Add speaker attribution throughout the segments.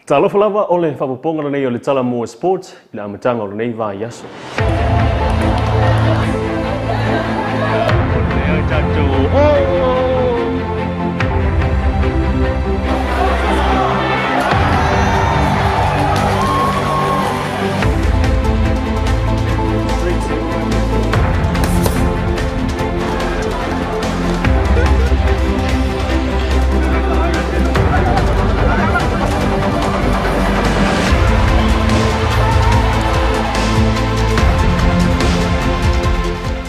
Speaker 1: Talo Poulava ole whapaponga nei o le Talamua Sports I le amatanga o le nei vai yaso.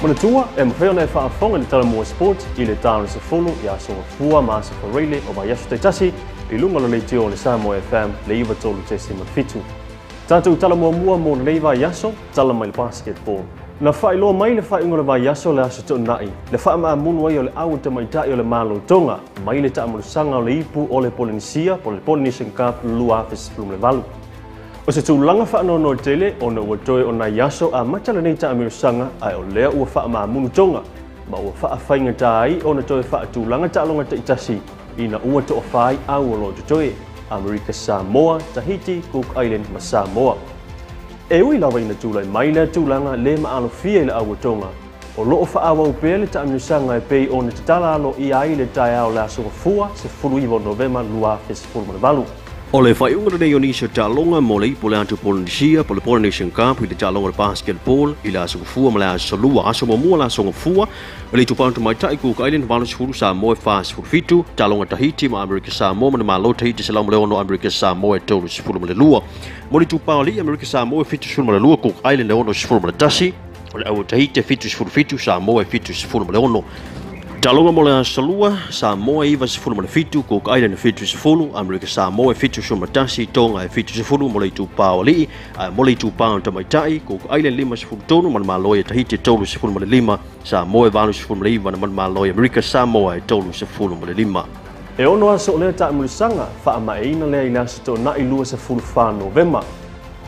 Speaker 1: Manu tua mwheo nei whaafonga ni Talamua Sports I le tāna Sefo Folesi ia songa fua ma Sefo Folesi o vai yaso te tasi I lunga le tio le SamoaFM le iwa tolu te sima fitu. Tātou Talamua mua mo le vai yaso tala mai le basketball. Na whailoa mai le whaingo le vai yaso le aso tō nai. Le whaama munu ai o le awa te maitai o le malo tonga. Mai le taamurusanga o le ipu o le Polynesian po le Polynesian Cup lua FIBA le valu. O se tūlanga whaanono tele o na ua toe o na yaso a matala nei ta amirusanga ai o lea ua wha maa munu tonga. Ma ua wha whainga tā ai o na toe wha tūlanga ta alonga te itasi I na ua to o whai au o lo te toe. Amerika Samoa, Tahiti, Cook Island ma Samoa. E ui lawa ina tūlai mai lea tūlanga le maalo fia le aua tonga. O loo wha awa upea le ta amirusanga e pei o na te tala alo I ai le tai au le aso fua se fulu iwo Novema lua FIBA le valu.
Speaker 2: O le whaiunga nei Indonesia talonga mo le ipo le atu Polynesia po le Polynesian Cup I le talonga le basketball I le aso fua ma le aso lua aso mamua le aso fua o le tupantu mai tai Cook Island valu sifuru Samoa fast food fitu talonga Tahiti ma Amerika Samoa ma le malo Tahiti se laumo le ono Amerika Samoa e tolu sifuru ma le lua mo le tupao li Amerika Samoa fitu sifuru ma le lua Cook Island le ono sifuru ma le tasi o le au Tahiti fitu sifuru fitu Samoa fitu sifuru ma le ono talonga mo le salua Samoa iwa sifuru ma le fitu Cook Island fitu sifuru Amerika Samoa fitu sifuru ma le tasi Tonga fitu sifuru mo le tupao li mo le tupao tamaitai Cook Island lima sifuru tonu ma le maloia Tahiti tolu sifuru ma le lima Samoa valu sifuru ma le iwa ma le maloia Amerika Samoa tolu sifuru ma le lima.
Speaker 1: E ono aso lea ta amulisanga wha maeina lea I nasa tō na I lua sifuru wha Novema.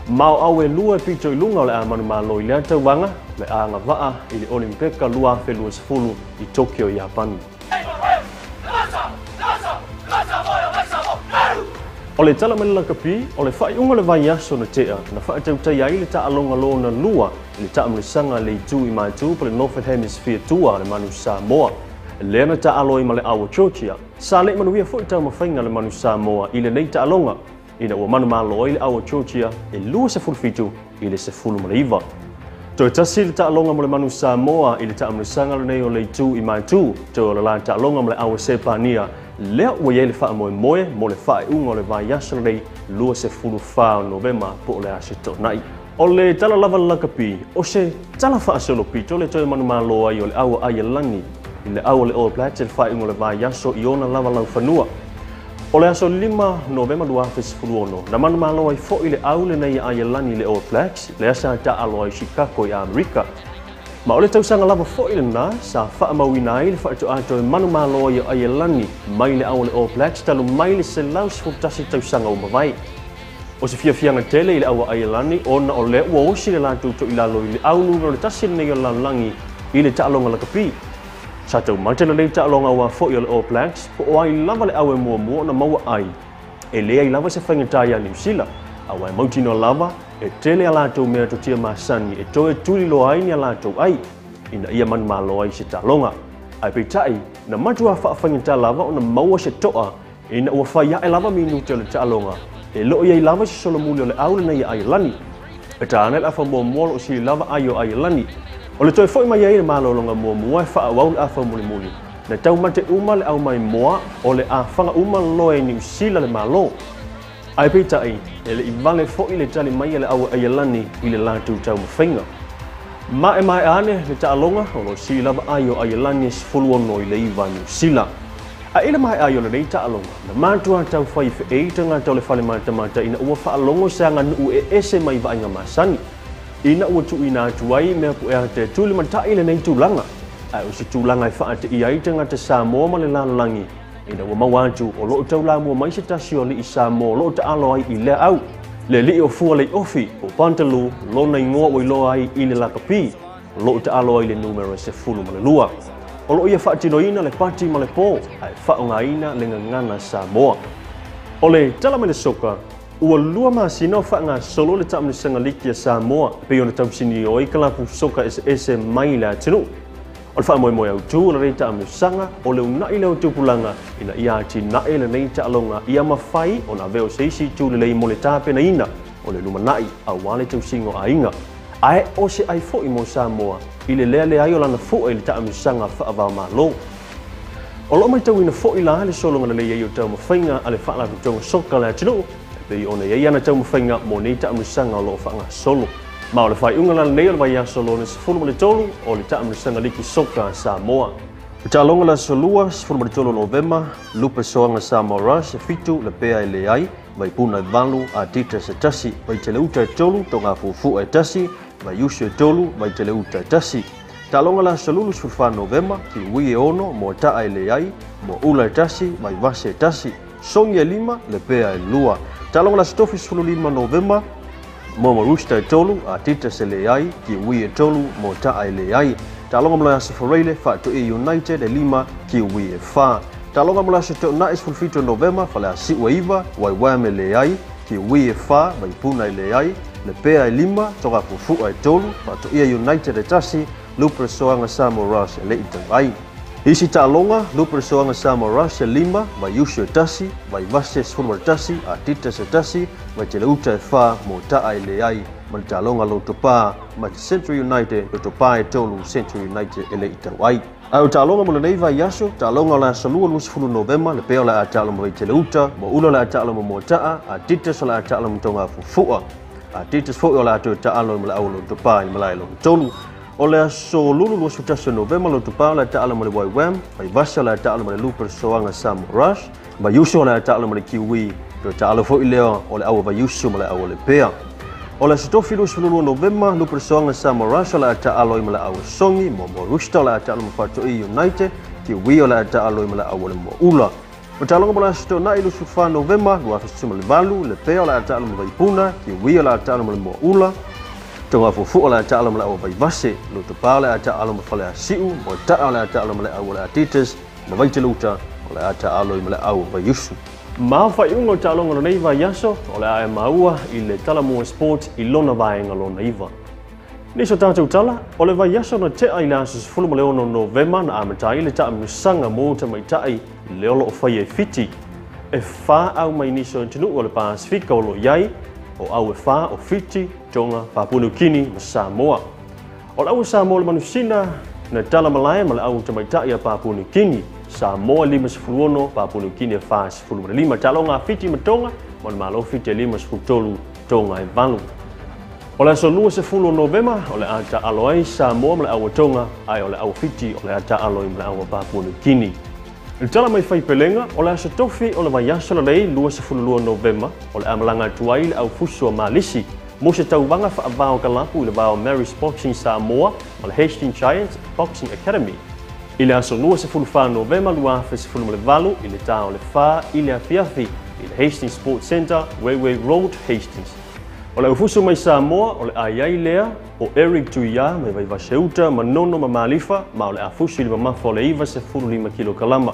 Speaker 1: Mao au e lua pito I lunga o le a manu malo I lea tauwanga le a nga waa I le Olimpeka lua fe lua sifuru I Tokyo I Japani. O le tala mele lakapi, o le whaiunga le vai aso na tea, na whaatautai ai le ta alonga lo na lua, le ta amulisanga le tu I mai tu pa le Northern Hemisphere tua le manu Samoa. Lea na ta aloi ma le awa Chorchia, sa le manuia fo I tau mawhainga le manu Samoa I le nei ta alonga. Ina ua manu malo I le awa Chorchia e lua sefulu fitu I le sefulu ma le iwa. Toi tasi le ta alonga mo le manu Samoa I le ta amulisanga le nei o le tu I mai tu, toi o le la ta alonga mo le awa Sepania, lea ua ye le wha moe moe mo le wha unga o le vai yasa nei lua sefulu wha Novema po le ase tō nai. O le tala lava lakapi, o se tala wha asolo pito le toi manu malo ai o le awa Aialani, I le awa le All Blacks le wha unga o le vai yaso I ona lava lau whanua. O le aso 5 Novema lua FIBA ono, na manu malo ai fo I le au le nei Aialani le All Blacks, le asa ta alo ai Chicago I Amerika. Ma o le tausanga lava fo I le nā, sa wha mawina ai le wha atu ato e manu malo ai Aialani, mai le au le All Blacks, talo mai le se lau sifutasi tausanga o mawai. O se fiafianga tele I le awa Aialani, ona o le ua osi le lātou to I lalo I le au nunga le tasi nei o lalangi I le taalonga lakapi. Sa tau maitana lei taalonga ua fo I o le All Blacks, po o ai lava le awe mua na maua ai. E lea I lava se whaingatai a New Zealand, awa e mautino lava, e tele a lātou mea to tia masani, e toe tuli lo ai ni a lātou ai, ina ia manu malo ai se taalonga. Ai peitai, na matua whaingatai lava o na maua se toa, ina ua whaia e lava minu te o le taalonga, e loo iai lava se solomuli o le aule nei ai lani. E tāne le afa mua o si lava ai o ai lani. O le toi foi mai ai le malolonga mua e wha awau le afa muli. Na tau mate uma le au mai moa o le a whanga uma loe New Zealand le malo. Ai peitai, e le iwange foi le tali mai le au ai lani I le lātou tau mawhainga. Ma e mai ane le ta alonga o lo si lava ai o ai lani sifulu ono I le iwa New Zealand. A ila mai ai o le nei ta alonga, na mātua tau whai e tanga tau le whale mata ina ua wha alongo sa nganu e ese mai vainga masani. Ina ua tu ina atuai mea pu ea te tuli matai le nei tūlanga. Ai o si tūlanga I wha te iai tanga te Samoa ma le lalangi. Ina ua mawatu o loo tau la mua mai se tasi o li I Samoa loo ta alo ai I lea au. Le li o fua le ofi o pantalu lo na ingoa o ilo ai I le lakapi. Loo ta alo ai le numero se fulu ma le lua. O lo ia whaatinoina le pati ma le pō, ai whaongaina le ngangana Samoa. O le talamele soka, ua lua masino whaanga solo le tamu sanga liki a Samoa pe ona tau sini o i kalapu soka ese mai la tinu. O le wha moe moe au tū na rei tamu sanga o le unai leo tupulanga ina ia ati nae le nei ta alonga ia mawhai o na veo seisi tū le lei mo le tāpe na ina o le lumanai a wale tau singo a inga. Ae o se ai fo i mo Samoa i le lea le ai o lana fo i le tamu sanga whaavao malo. O lo mai tau ina fo i la le solonga na lei ai o tau mawhainga a le whaala kutonga soka le tinu. Pei ona ia ana tau mawhainga mo nei tamu sanga o lo whaanga solo. Ma o le whai unga lana nei o le vai solo na sifuru mo le tolu o le tamu sanga liki soka Samoa. O ta longa la solua sifuru mo le tolu Novemba, lupe soanga Samoa Rush, fitu le pea i le ai, vai puna i valu a tita se tasi, vai tele uta e tolu, tonga fufu e tasi, vai yusu e tolu, vai tele uta e tasi. Ta longa la solulu sifuru Novemba, ki ui e ono, mo taa i le ai, mo ula e tasi, vai vase e tasi, songi e lima, le pea e lua. Ta longa la stofi sifuru 5 Novemba, mo rusta e tolu, a tita se le ai, ki ui e tolu, mo taa i le ai. Ta longa mla se foreile, fa to e United e lima, ki ui e fa. Ta longa mla se to na is fulfito Novemba, fa la si waiva, wai wame le ai, ki ui e fa, vai puna i le ai, le pea e lima, toka fufu e tolu, fa to e United e tasi, luper soanga Samoa Rush e le itang ai. Isi ta longa, luper soanga Samoa Rush e lima, vai yusu e tasi, vai vase sfulma tasi, a tita se tasi, vai tele uta e fa, mo taa i le ai, man ta longa lo topa, ma Central United, lo topa e tolu Central United e le itang ai. Au ta longa mo le nei vai yaso, ta longa la salua luas fulu Novemba, le peo la a ta longa vai tele uta, mo ula la a ta longa mo taa, a tita sa la a ta longa tonga fufua, a tita sfo o la a ta longa la au lo topa i malai lo tolu. O le aso lulu luas futasa Novemba lo topa la ta longa le wai wam, vai vasa la ta longa le luper soanga Samoa Rush, vai yuso la ta longa le kiwi, lo ta longa fo i leo o le au vai yuso ma le au le pea. O le stofi luas fulu Novemba, luper soanga Samoa Rush la ta aloi ma le au songi, mo rusta la ta longa fato i United, kiwi o la ta aloi ma le au le mo ula. O ta longa la sto na ilu sufa Novemba, lua fasuma le valu, le pea la ta longa vai puna, kiwi o la ta longa le mo ula. Tonga fufu la ta alama la o vai vase, lo te pale a ta alama fale a siu, mo ta la ta alama le au la titas, mo vai te luta, o la ta aloi le au vai yusu. Ma fai ungo ta longa nei vai yaso, o le a maua i le Talamua Sports i lona vaenga lona iva. Niso tātou tala, o le vai yaso na te ai la sus fulma le ono Novemba na amatai le ta musanga mo te mai tai le olo o fai e fiti. E fa au mai niso tinu o le Pasifika o lo iai, o au e wha o Fiti, Tonga, Papua New Guinea, ma Samoa. O au Samoa le manusina na tala malaya ma le au tamaitai a Papua New Guinea. Samoa 5-10, Papua New Guinea 5-5. Talonga Fiti ma Tonga, ma le malo Fiti 5-10 Tonga e valu. O le aso 2 Novemba, o le ata aloai Samoa ma le au Tonga, ai o le au Fiti, o le ata aloi ma le au Papua New Guinea. Il tala mai fai pelenga, o le aso tofi o le vai aso la lei 2 Novemba, o le amalanga tuai le au fusua malisi. Mo se tau wanga wha avao kalapu i le vao Mary's Boxing Samoa, o le Hastings Giants Boxing Academy. I le aso 2 Novemba, lua le valu, i le tau le wha, i le afiafi, i le Hastings Sports Centre, Railway Road, Hastings. O le ufusu mai Samoa, o le aiai lea, o Eric Tuia, mai vai vaseuta, manono ma malifa, ma o le afusu i le mamafo o le iwa 15 kilo kalama.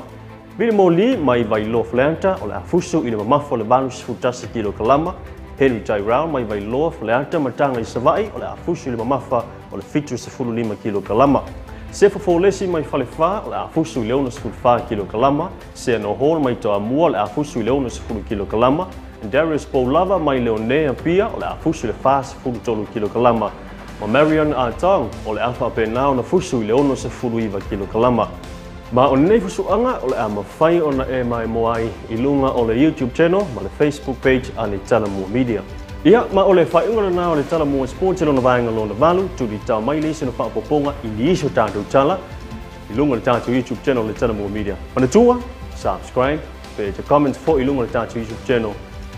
Speaker 1: Vili Moli mai vai lo fleanta, o le afusu i le mamafo o le balu 10 kilo kalama. Henry Tyrell mai vai lo fleanta matanga i savai, o le afusu i le mamafa o le fitu 15 kilo kalama. Sefo Folesi mai falefa, o le afusu i leona 15 kilo kalama. Seanoa Hall mai Talamua, o le afusu i leona 10 kilo kalama. Darious Poulava mai leone Apia, o le afusu i le 13 kilo kalama. Ma Maroin Ah Tong, o le alfa penao na fusu i leona 10 kilo kalama. Ma o nei fusuanga, o le ama fai ona e mai moai i lunga o le YouTube channel, ma le Facebook page a le Talamua Media. Ia, ma o le fai unga na o le Talamua Sports lona vaenga lona valu, tu di tau mai lisi na whaapoponga i ni iso tātou tala, i lunga le tātou YouTube channel le Talamua Media. Mana tua, subscribe, pe te comments fo i lunga le tātou YouTube channel,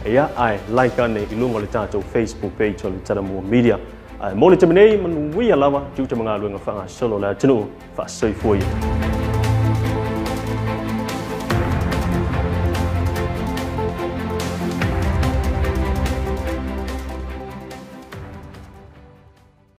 Speaker 1: ia ai like ane i lunga le tātou Facebook page o le Talamua Media. Ai mo le tamanei manu wia lava, tu te mga luenga whanga solo la tinu, wha soi fuia.